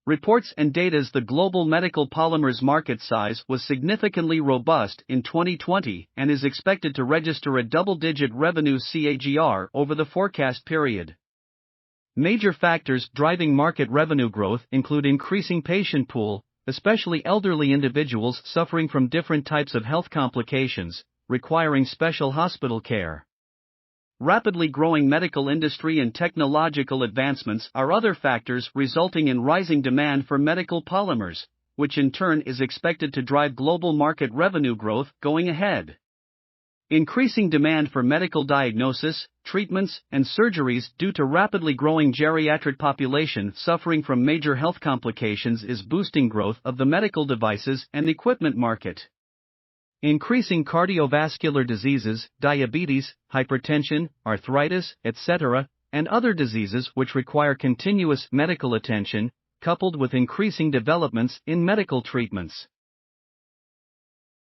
reports and data's the global medical polymers market size was significantly robust in 2020 and is expected to register a double-digit revenue CAGR over the forecast period. Major factors driving market revenue growth include increasing patient pool, especially elderly individuals suffering from different types of health complications, requiring special hospital care. Rapidly growing medical industry and technological advancements are other factors resulting in rising demand for medical polymers, which in turn is expected to drive global market revenue growth going ahead. Increasing demand for medical diagnosis, treatments, and surgeries due to rapidly growing geriatric population suffering from major health complications is boosting growth of the medical devices and equipment market. Increasing cardiovascular diseases, diabetes, hypertension, arthritis, etc., and other diseases which require continuous medical attention, coupled with increasing developments in medical treatments.